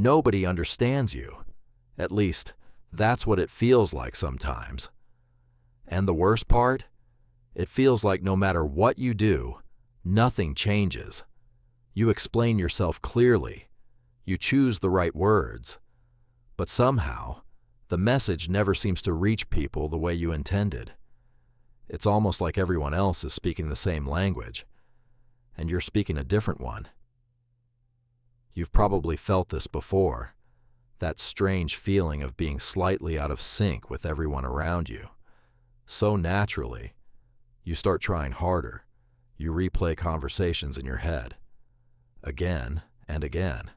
Nobody understands you. At least, that's what it feels like sometimes. And the worst part? It feels like no matter what you do, nothing changes. You explain yourself clearly. You choose the right words. But somehow, the message never seems to reach people the way you intended. It's almost like everyone else is speaking the same language, and you're speaking a different one. You've probably felt this before, that strange feeling of being slightly out of sync with everyone around you. So naturally, you start trying harder. You replay conversations in your head, again and again.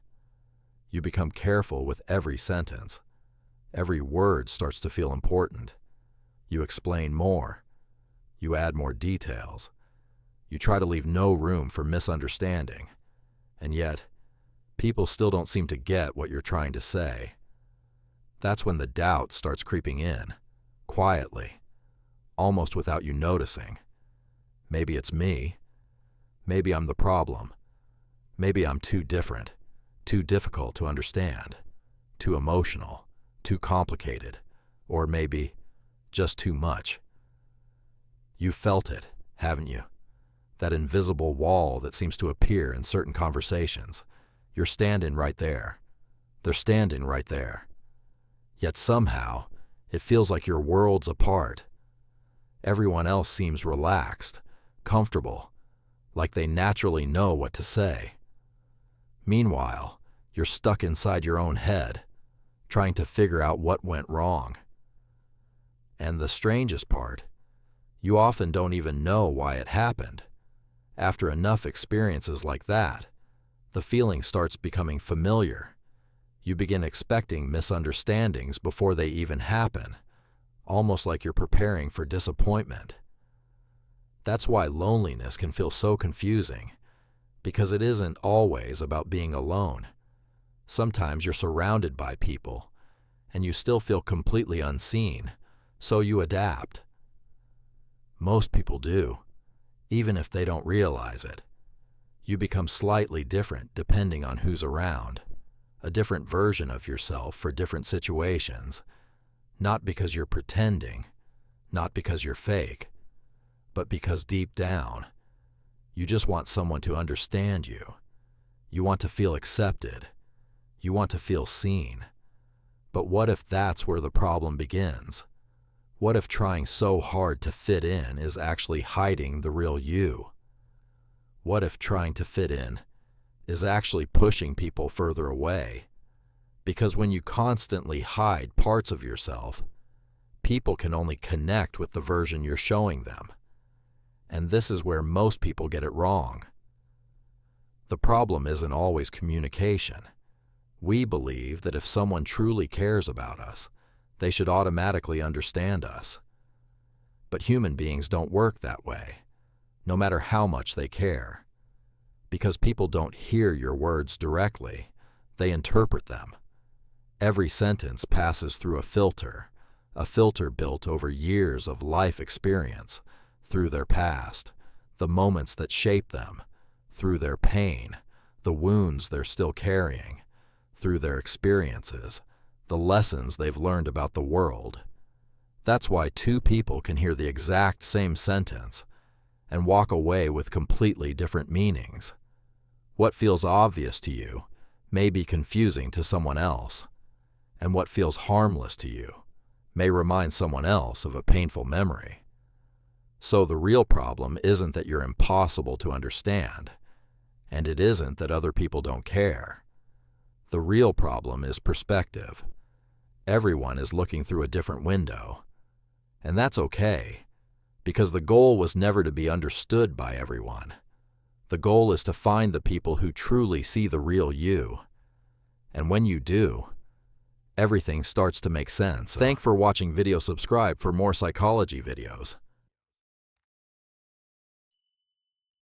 You become careful with every sentence. Every word starts to feel important. You explain more. You add more details. You try to leave no room for misunderstanding. And yet, people still don't seem to get what you're trying to say. That's when the doubt starts creeping in, quietly, almost without you noticing. Maybe it's me. Maybe I'm the problem. Maybe I'm too different, too difficult to understand, too emotional, too complicated, or maybe just too much. You've felt it, haven't you? That invisible wall that seems to appear in certain conversations. You're standing right there. They're standing right there. Yet somehow, it feels like you're worlds apart. Everyone else seems relaxed, comfortable, like they naturally know what to say. Meanwhile, you're stuck inside your own head, trying to figure out what went wrong. And the strangest part, you often don't even know why it happened. After enough experiences like that, the feeling starts becoming familiar. You begin expecting misunderstandings before they even happen, almost like you're preparing for disappointment. That's why loneliness can feel so confusing, because it isn't always about being alone. Sometimes you're surrounded by people, and you still feel completely unseen, so you adapt. Most people do, even if they don't realize it. You become slightly different depending on who's around, a different version of yourself for different situations, not because you're pretending, not because you're fake, but because deep down, you just want someone to understand you. You want to feel accepted. You want to feel seen. But what if that's where the problem begins? What if trying so hard to fit in is actually hiding the real you? What if trying to fit in is actually pushing people further away? Because when you constantly hide parts of yourself, people can only connect with the version you're showing them. And this is where most people get it wrong. The problem isn't always communication. We believe that if someone truly cares about us, they should automatically understand us. But human beings don't work that way, no matter how much they care. Because people don't hear your words directly, they interpret them. Every sentence passes through a filter built over years of life experience, through their past, the moments that shape them, through their pain, the wounds they're still carrying, through their experiences, the lessons they've learned about the world. That's why two people can hear the exact same sentence and walk away with completely different meanings. What feels obvious to you may be confusing to someone else, and what feels harmless to you may remind someone else of a painful memory. So the real problem isn't that you're impossible to understand, and it isn't that other people don't care. The real problem is perspective. Everyone is looking through a different window, and that's okay, because the goal was never to be understood by everyone. The goal is to find the people who truly see the real you. And when you do, everything starts to make sense. Thanks for watching video. Subscribe for more psychology videos.